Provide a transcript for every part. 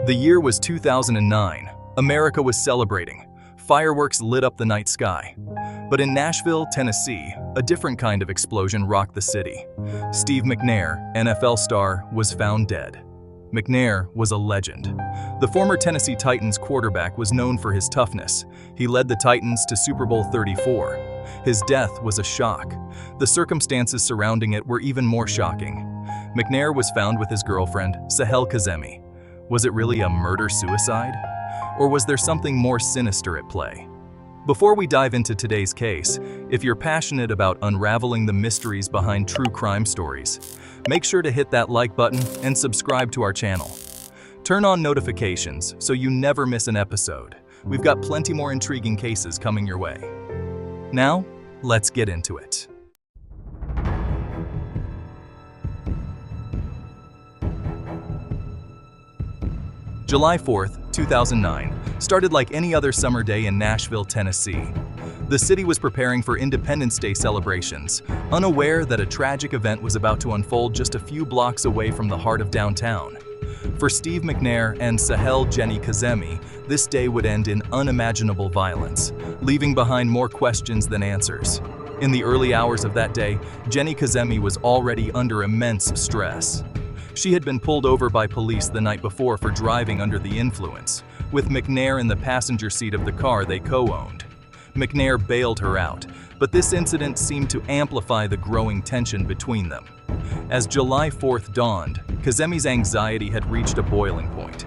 The year was 2009. America was celebrating. Fireworks lit up the night sky. But in Nashville, Tennessee, a different kind of explosion rocked the city. Steve McNair, NFL star, was found dead. McNair was a legend. The former Tennessee Titans quarterback was known for his toughness. He led the Titans to Super Bowl XXXIV. His death was a shock. The circumstances surrounding it were even more shocking. McNair was found with his girlfriend, Sahel Kazemi. Was it really a murder-suicide? Or was there something more sinister at play? Before we dive into today's case, if you're passionate about unraveling the mysteries behind true crime stories, make sure to hit that like button and subscribe to our channel. Turn on notifications so you never miss an episode. We've got plenty more intriguing cases coming your way. Now, let's get into it. July 4th, 2009, started like any other summer day in Nashville, Tennessee. The city was preparing for Independence Day celebrations, unaware that a tragic event was about to unfold just a few blocks away from the heart of downtown. For Steve McNair and Sahel Jenni Kazemi, this day would end in unimaginable violence, leaving behind more questions than answers. In the early hours of that day, Jenni Kazemi was already under immense stress. She had been pulled over by police the night before for driving under the influence, with McNair in the passenger seat of the car they co-owned. McNair bailed her out, but this incident seemed to amplify the growing tension between them. As July 4th dawned, Kazemi's anxiety had reached a boiling point.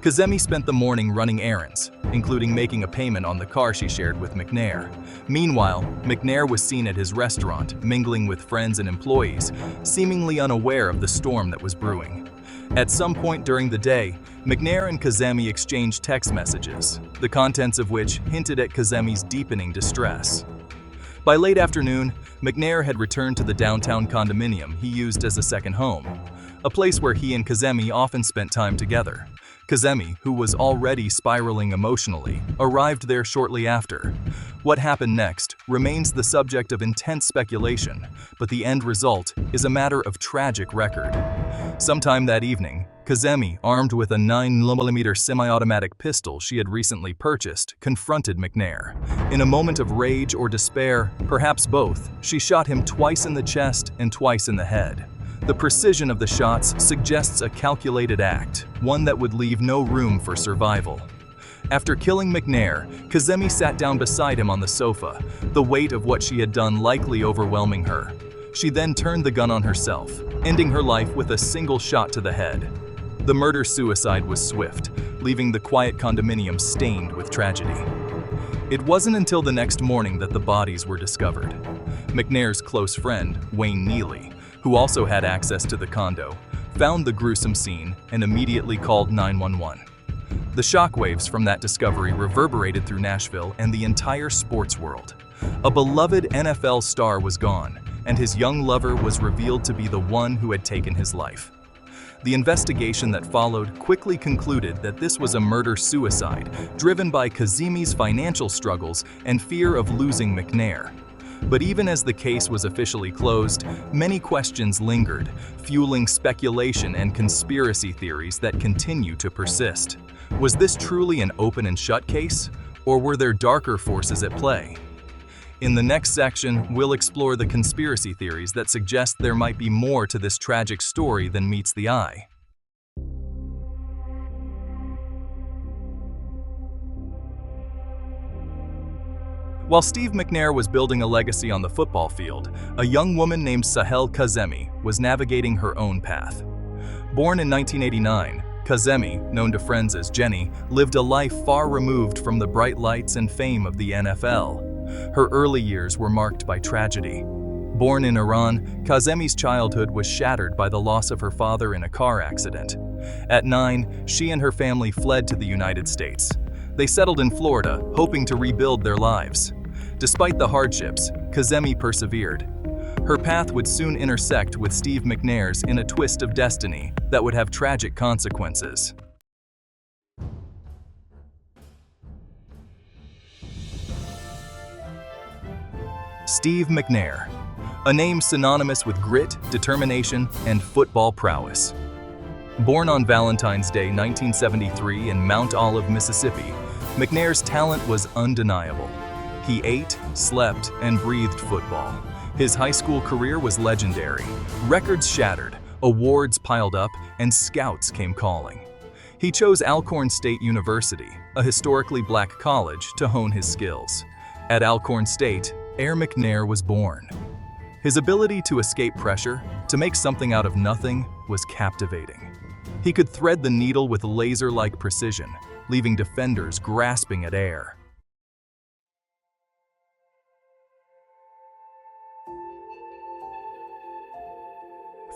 Kazemi spent the morning running errands, including making a payment on the car she shared with McNair. Meanwhile, McNair was seen at his restaurant, mingling with friends and employees, seemingly unaware of the storm that was brewing. At some point during the day, McNair and Kazemi exchanged text messages, the contents of which hinted at Kazemi's deepening distress. By late afternoon, McNair had returned to the downtown condominium he used as a second home, a place where he and Kazemi often spent time together. Kazemi, who was already spiraling emotionally, arrived there shortly after. What happened next remains the subject of intense speculation, but the end result is a matter of tragic record. Sometime that evening, Kazemi, armed with a 9mm semi-automatic pistol she had recently purchased, confronted McNair. In a moment of rage or despair, perhaps both, she shot him twice in the chest and twice in the head. The precision of the shots suggests a calculated act, one that would leave no room for survival. After killing McNair, Kazemi sat down beside him on the sofa, the weight of what she had done likely overwhelming her. She then turned the gun on herself, ending her life with a single shot to the head. The murder-suicide was swift, leaving the quiet condominium stained with tragedy. It wasn't until the next morning that the bodies were discovered. McNair's close friend, Wayne Neely, who also had access to the condo, found the gruesome scene and immediately called 911. The shockwaves from that discovery reverberated through Nashville and the entire sports world. A beloved NFL star was gone, and his young lover was revealed to be the one who had taken his life. The investigation that followed quickly concluded that this was a murder-suicide driven by Kazemi's financial struggles and fear of losing McNair. But even as the case was officially closed, many questions lingered, fueling speculation and conspiracy theories that continue to persist. Was this truly an open and shut case, or were there darker forces at play? In the next section, we'll explore the conspiracy theories that suggest there might be more to this tragic story than meets the eye. While Steve McNair was building a legacy on the football field, a young woman named Sahel Kazemi was navigating her own path. Born in 1989, Kazemi, known to friends as Jenni, lived a life far removed from the bright lights and fame of the NFL. Her early years were marked by tragedy. Born in Iran, Kazemi's childhood was shattered by the loss of her father in a car accident. At 9, she and her family fled to the United States. They settled in Florida, hoping to rebuild their lives. Despite the hardships, Kazemi persevered. Her path would soon intersect with Steve McNair's in a twist of destiny that would have tragic consequences. Steve McNair, a name synonymous with grit, determination, and football prowess. Born on Valentine's Day 1973 in Mount Olive, Mississippi, McNair's talent was undeniable. He ate, slept, and breathed football. His high school career was legendary. Records shattered, awards piled up, and scouts came calling. He chose Alcorn State University, a historically black college, to hone his skills. At Alcorn State, McNair was born. His ability to escape pressure, to make something out of nothing, was captivating. He could thread the needle with laser-like precision, leaving defenders grasping at air.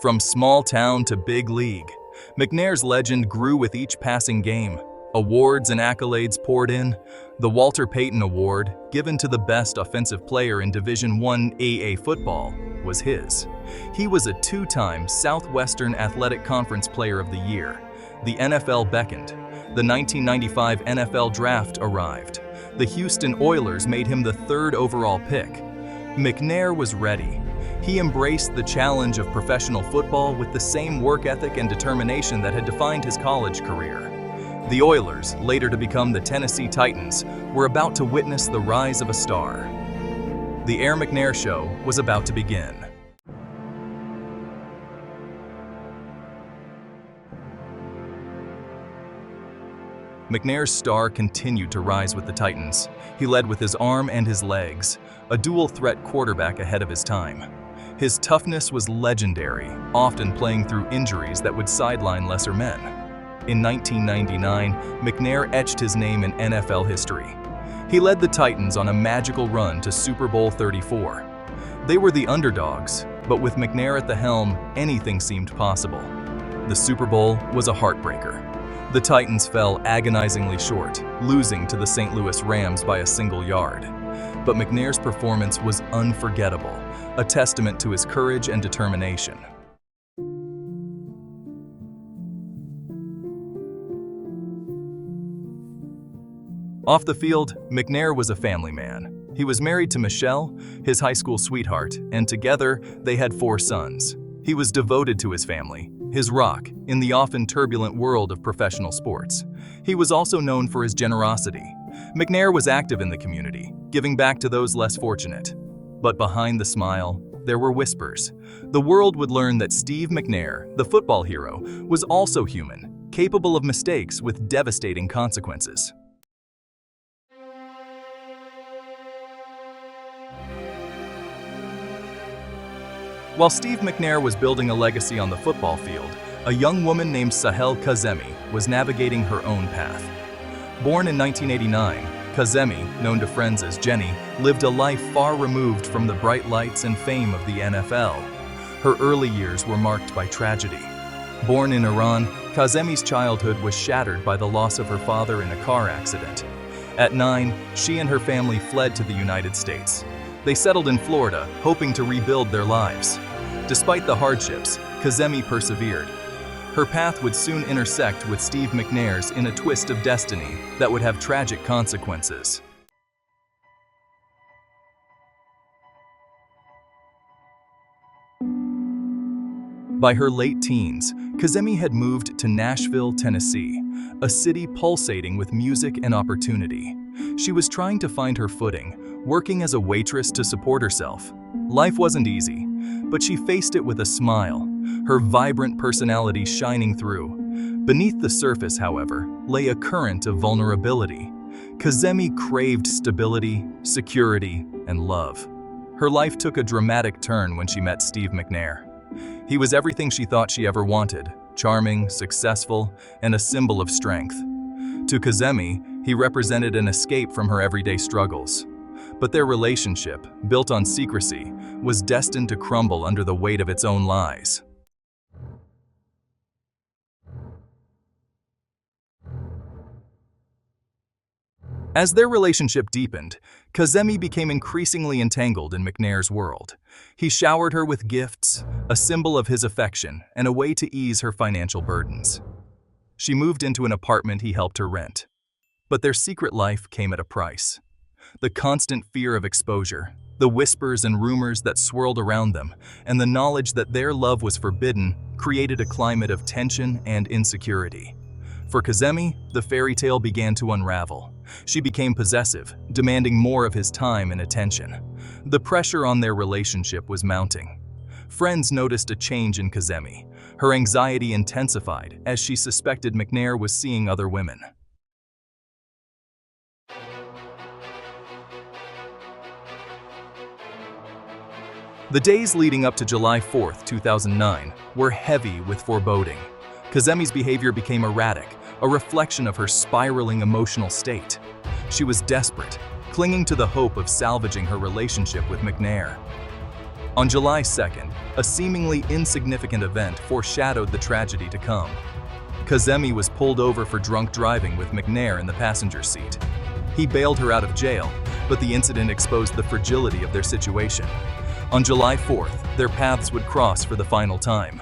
From small town to big league, McNair's legend grew with each passing game. Awards and accolades poured in. The Walter Payton Award, given to the best offensive player in Division I AA football, was his. He was a two-time Southwestern Athletic Conference Player of the Year. The NFL beckoned. The 1995 NFL Draft arrived. The Houston Oilers made him the third overall pick. McNair was ready. He embraced the challenge of professional football with the same work ethic and determination that had defined his college career. The Oilers, later to become the Tennessee Titans, were about to witness the rise of a star. The McNair Show was about to begin. McNair's star continued to rise with the Titans. He led with his arm and his legs, a dual-threat quarterback ahead of his time. His toughness was legendary, often playing through injuries that would sideline lesser men. In 1999, McNair etched his name in NFL history. He led the Titans on a magical run to Super Bowl XXXIV. They were the underdogs, but with McNair at the helm, anything seemed possible. The Super Bowl was a heartbreaker. The Titans fell agonizingly short, losing to the St. Louis Rams by a single yard. But McNair's performance was unforgettable, a testament to his courage and determination. Off the field, McNair was a family man. He was married to Michelle, his high school sweetheart, and together they had 4 sons. He was devoted to his family, his rock, in the often turbulent world of professional sports. He was also known for his generosity. McNair was active in the community, giving back to those less fortunate. But behind the smile, there were whispers. The world would learn that Steve McNair, the football hero, was also human, capable of mistakes with devastating consequences. While Steve McNair was building a legacy on the football field, a young woman named Sahel Kazemi was navigating her own path. Born in 1989, Kazemi, known to friends as Jenni, lived a life far removed from the bright lights and fame of the NFL. Her early years were marked by tragedy. Born in Iran, Kazemi's childhood was shattered by the loss of her father in a car accident. At 9, she and her family fled to the United States. They settled in Florida, hoping to rebuild their lives. Despite the hardships, Kazemi persevered. Her path would soon intersect with Steve McNair's in a twist of destiny that would have tragic consequences. By her late teens, Kazemi had moved to Nashville, Tennessee, a city pulsating with music and opportunity. She was trying to find her footing, working as a waitress to support herself. Life wasn't easy, but she faced it with a smile, her vibrant personality shining through. Beneath the surface, however, lay a current of vulnerability. Kazemi craved stability, security, and love. Her life took a dramatic turn when she met Steve McNair. He was everything she thought she ever wanted, charming, successful, and a symbol of strength. To Kazemi, he represented an escape from her everyday struggles. But their relationship, built on secrecy, was destined to crumble under the weight of its own lies. As their relationship deepened, Kazemi became increasingly entangled in McNair's world. He showered her with gifts, a symbol of his affection and a way to ease her financial burdens. She moved into an apartment he helped her rent. But their secret life came at a price. The constant fear of exposure, The whispers and rumors that swirled around them, and the knowledge that their love was forbidden, created a climate of tension and insecurity. For Kazemi, the fairy tale began to unravel. She became possessive, demanding more of his time and attention. The pressure on their relationship was mounting. Friends noticed a change in Kazemi. Her anxiety intensified as she suspected McNair was seeing other women. The days leading up to July 4th, 2009, were heavy with foreboding. Kazemi's behavior became erratic, a reflection of her spiraling emotional state. She was desperate, clinging to the hope of salvaging her relationship with McNair. On July 2nd, a seemingly insignificant event foreshadowed the tragedy to come. Kazemi was pulled over for drunk driving with McNair in the passenger seat. He bailed her out of jail, but the incident exposed the fragility of their situation. On July 4th, their paths would cross for the final time.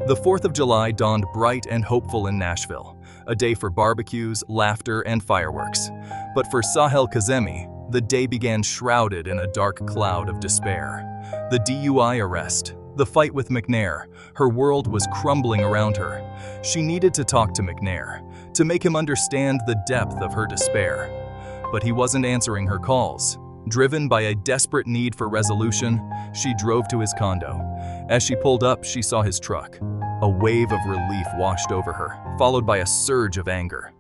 The 4th of July dawned bright and hopeful in Nashville, a day for barbecues, laughter, and fireworks. But for Sahel Kazemi, the day began shrouded in a dark cloud of despair. The DUI arrest, the fight with McNair, her world was crumbling around her. She needed to talk to McNair, to make him understand the depth of her despair. But he wasn't answering her calls. Driven by a desperate need for resolution, she drove to his condo. As she pulled up, she saw his truck. A wave of relief washed over her, followed by a surge of anger.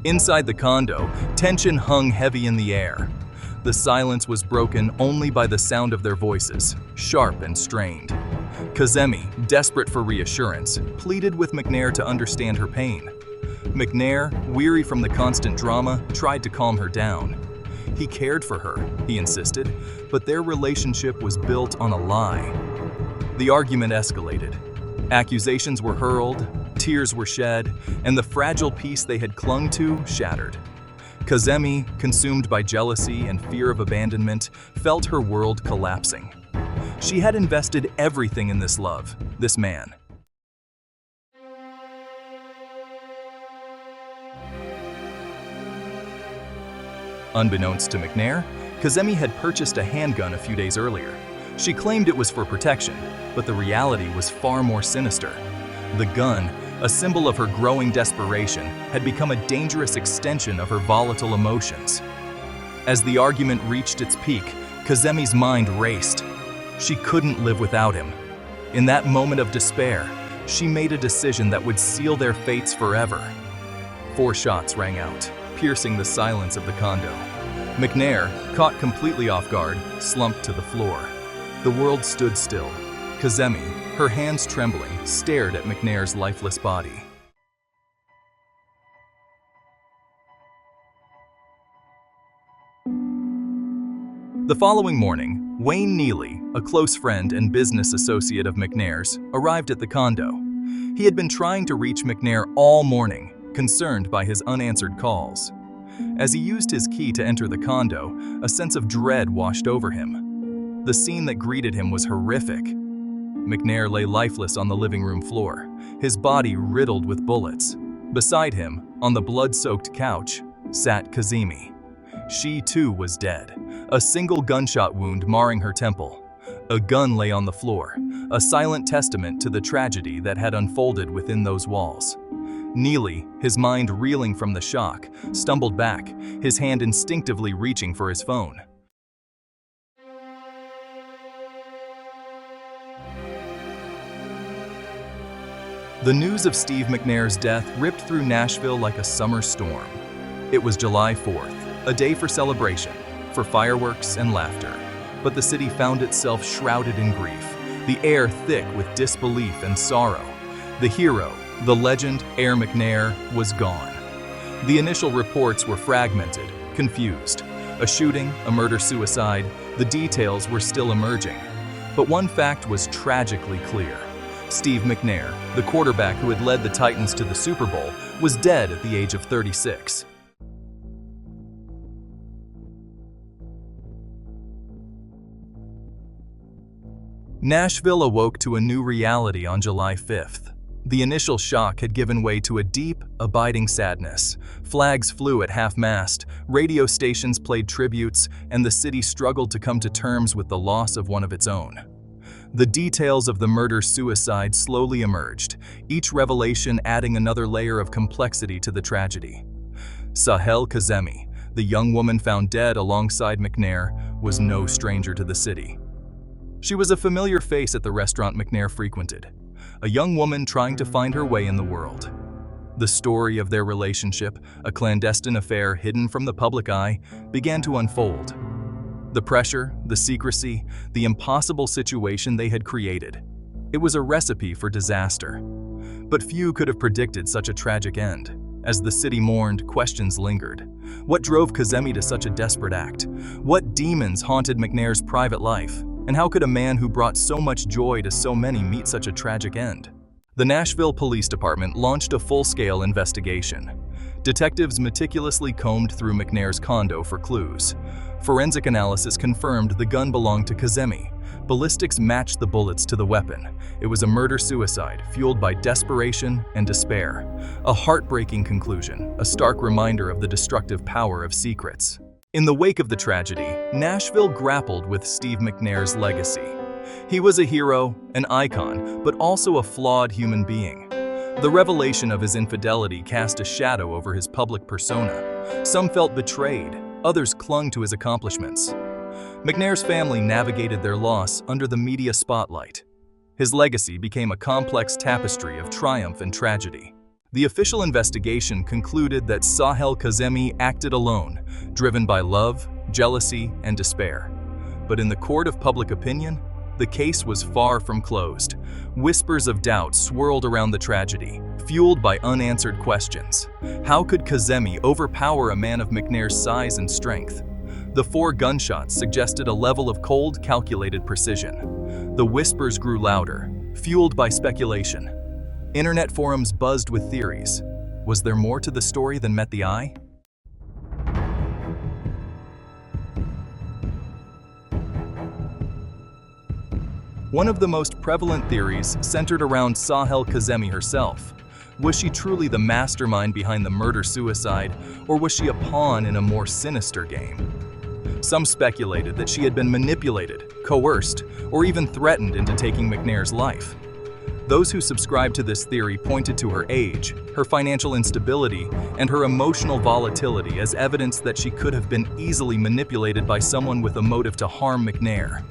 Inside the condo, tension hung heavy in the air. The silence was broken only by the sound of their voices, sharp and strained. Kazemi, desperate for reassurance, pleaded with McNair to understand her pain. McNair, weary from the constant drama, tried to calm her down. He cared for her, he insisted, but their relationship was built on a lie. The argument escalated. Accusations were hurled, tears were shed, and the fragile peace they had clung to shattered. Kazemi, consumed by jealousy and fear of abandonment, felt her world collapsing. She had invested everything in this love, this man. Unbeknownst to McNair, Kazemi had purchased a handgun a few days earlier. She claimed it was for protection, but the reality was far more sinister. The gun, a symbol of her growing desperation, had become a dangerous extension of her volatile emotions. As the argument reached its peak, Kazemi's mind raced. She couldn't live without him. In that moment of despair, she made a decision that would seal their fates forever. 4 shots rang out, piercing the silence of the condo. McNair, caught completely off guard, slumped to the floor. The world stood still. Kazemi, her hands trembling, stared at McNair's lifeless body. The following morning, Wayne Neely, a close friend and business associate of McNair's, arrived at the condo. He had been trying to reach McNair all morning, concerned by his unanswered calls. As he used his key to enter the condo, a sense of dread washed over him. The scene that greeted him was horrific. McNair lay lifeless on the living room floor, his body riddled with bullets. Beside him, on the blood-soaked couch, sat Kazemi. She too was dead, a single gunshot wound marring her temple. A gun lay on the floor, a silent testament to the tragedy that had unfolded within those walls. Neely, his mind reeling from the shock, stumbled back, his hand instinctively reaching for his phone. The news of Steve McNair's death ripped through Nashville like a summer storm. It was July 4th, a day for celebration, for fireworks and laughter. But the city found itself shrouded in grief, the air thick with disbelief and sorrow. The hero, the legend, McNair, was gone. The initial reports were fragmented, confused. A shooting, a murder-suicide, the details were still emerging. But one fact was tragically clear. Steve McNair, the quarterback who had led the Titans to the Super Bowl, was dead at the age of 36. Nashville awoke to a new reality on July 5th. The initial shock had given way to a deep, abiding sadness. Flags flew at half-mast, radio stations played tributes, and the city struggled to come to terms with the loss of one of its own. The details of the murder-suicide slowly emerged, each revelation adding another layer of complexity to the tragedy. Sahel Kazemi, the young woman found dead alongside McNair, was no stranger to the city. She was a familiar face at the restaurant McNair frequented, a young woman trying to find her way in the world. The story of their relationship, a clandestine affair hidden from the public eye, began to unfold. The pressure, the secrecy, the impossible situation they had created. It was a recipe for disaster. But few could have predicted such a tragic end. As the city mourned, questions lingered. What drove Kazemi to such a desperate act? What demons haunted McNair's private life? And how could a man who brought so much joy to so many meet such a tragic end? The Nashville Police Department launched a full-scale investigation. Detectives meticulously combed through McNair's condo for clues. Forensic analysis confirmed the gun belonged to Kazemi. Ballistics matched the bullets to the weapon. It was a murder-suicide fueled by desperation and despair. A heartbreaking conclusion, a stark reminder of the destructive power of secrets. In the wake of the tragedy, Nashville grappled with Steve McNair's legacy. He was a hero, an icon, but also a flawed human being. The revelation of his infidelity cast a shadow over his public persona. Some felt betrayed, others clung to his accomplishments. McNair's family navigated their loss under the media spotlight. His legacy became a complex tapestry of triumph and tragedy. The official investigation concluded that Sahel Kazemi acted alone, driven by love, jealousy, and despair. But in the court of public opinion, the case was far from closed. Whispers of doubt swirled around the tragedy, fueled by unanswered questions. How could Kazemi overpower a man of McNair's size and strength? The 4 gunshots suggested a level of cold, calculated precision. The whispers grew louder, fueled by speculation. Internet forums buzzed with theories. Was there more to the story than met the eye? One of the most prevalent theories centered around Sahel Kazemi herself. Was she truly the mastermind behind the murder-suicide, or was she a pawn in a more sinister game? Some speculated that she had been manipulated, coerced, or even threatened into taking McNair's life. Those who subscribed to this theory pointed to her age, her financial instability, and her emotional volatility as evidence that she could have been easily manipulated by someone with a motive to harm McNair.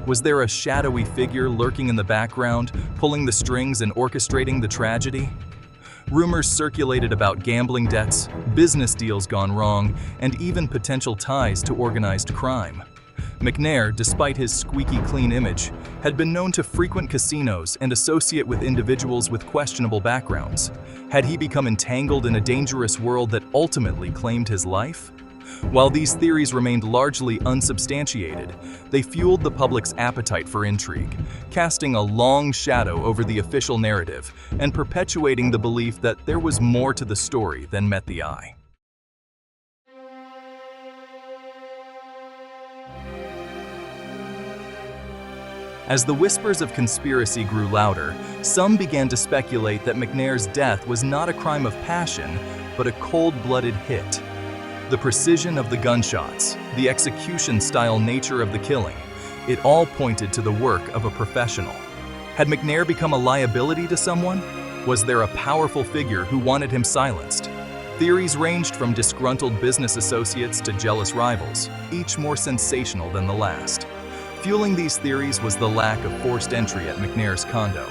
Was there a shadowy figure lurking in the background, pulling the strings and orchestrating the tragedy? Rumors circulated about gambling debts, business deals gone wrong, and even potential ties to organized crime. McNair, despite his squeaky clean image, had been known to frequent casinos and associate with individuals with questionable backgrounds. Had he become entangled in a dangerous world that ultimately claimed his life? While these theories remained largely unsubstantiated, they fueled the public's appetite for intrigue, casting a long shadow over the official narrative and perpetuating the belief that there was more to the story than met the eye. As the whispers of conspiracy grew louder, some began to speculate that McNair's death was not a crime of passion, but a cold-blooded hit. The precision of the gunshots, the execution-style nature of the killing, it all pointed to the work of a professional. Had McNair become a liability to someone? Was there a powerful figure who wanted him silenced? Theories ranged from disgruntled business associates to jealous rivals, each more sensational than the last. Fueling these theories was the lack of forced entry at McNair's condo.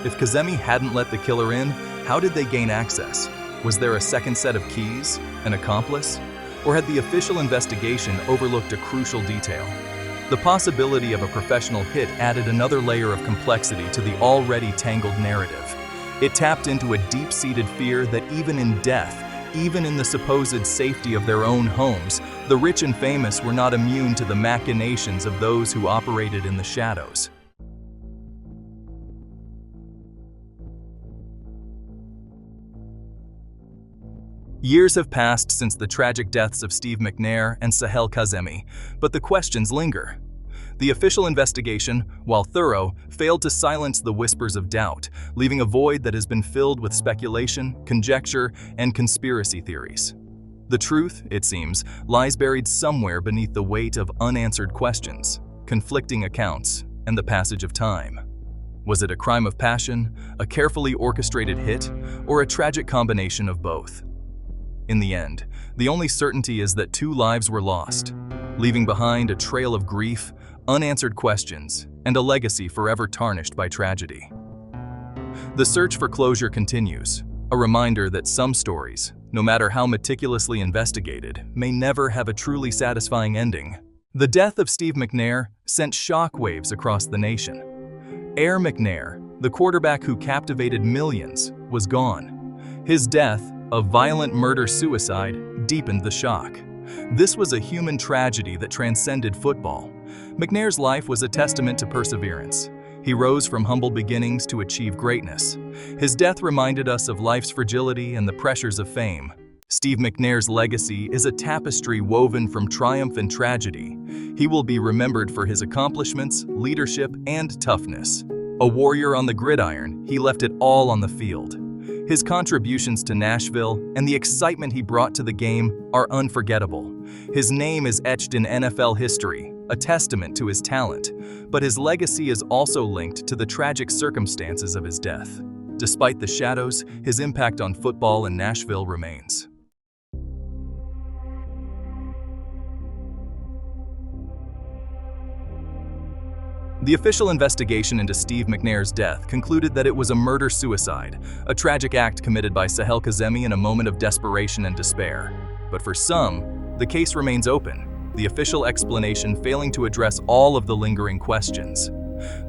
If Kazemi hadn't let the killer in, how did they gain access? Was there a second set of keys, an accomplice? Or had the official investigation overlooked a crucial detail? The possibility of a professional hit added another layer of complexity to the already tangled narrative. It tapped into a deep-seated fear that even in death, even in the supposed safety of their own homes, the rich and famous were not immune to the machinations of those who operated in the shadows. Years have passed since the tragic deaths of Steve McNair and Sahel Kazemi, but the questions linger. The official investigation, while thorough, failed to silence the whispers of doubt, leaving a void that has been filled with speculation, conjecture, and conspiracy theories. The truth, it seems, lies buried somewhere beneath the weight of unanswered questions, conflicting accounts, and the passage of time. Was it a crime of passion, a carefully orchestrated hit, or a tragic combination of both? In the end, the only certainty is that 2 lives were lost, leaving behind a trail of grief, unanswered questions, and a legacy forever tarnished by tragedy. The search for closure continues, a reminder that some stories, no matter how meticulously investigated, may never have a truly satisfying ending. The death of Steve McNair sent shockwaves across the nation. McNair, the quarterback who captivated millions, was gone. His death, a violent murder-suicide, deepened the shock. This was a human tragedy that transcended football. McNair's life was a testament to perseverance. He rose from humble beginnings to achieve greatness. His death reminded us of life's fragility and the pressures of fame. Steve McNair's legacy is a tapestry woven from triumph and tragedy. He will be remembered for his accomplishments, leadership, and toughness. A warrior on the gridiron, he left it all on the field. His contributions to Nashville and the excitement he brought to the game are unforgettable. His name is etched in NFL history, a testament to his talent, but his legacy is also linked to the tragic circumstances of his death. Despite the shadows, his impact on football in Nashville remains. The official investigation into Steve McNair's death concluded that it was a murder-suicide, a tragic act committed by Sahel Kazemi in a moment of desperation and despair. But for some, the case remains open, the official explanation failing to address all of the lingering questions.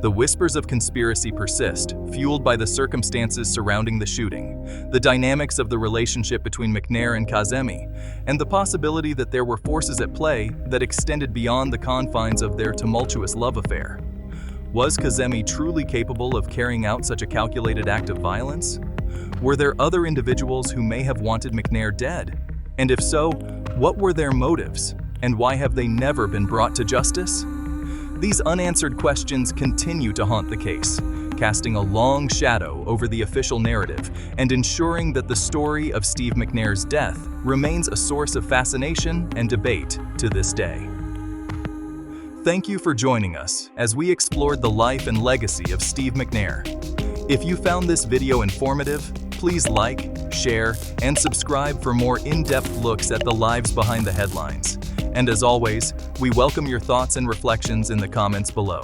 The whispers of conspiracy persist, fueled by the circumstances surrounding the shooting, the dynamics of the relationship between McNair and Kazemi, and the possibility that there were forces at play that extended beyond the confines of their tumultuous love affair. Was Kazemi truly capable of carrying out such a calculated act of violence? Were there other individuals who may have wanted McNair dead? And if so, what were their motives? And why have they never been brought to justice? These unanswered questions continue to haunt the case, casting a long shadow over the official narrative and ensuring that the story of Steve McNair's death remains a source of fascination and debate to this day. Thank you for joining us as we explored the life and legacy of Steve McNair. If you found this video informative, please like, share, and subscribe for more in-depth looks at the lives behind the headlines. And as always, we welcome your thoughts and reflections in the comments below.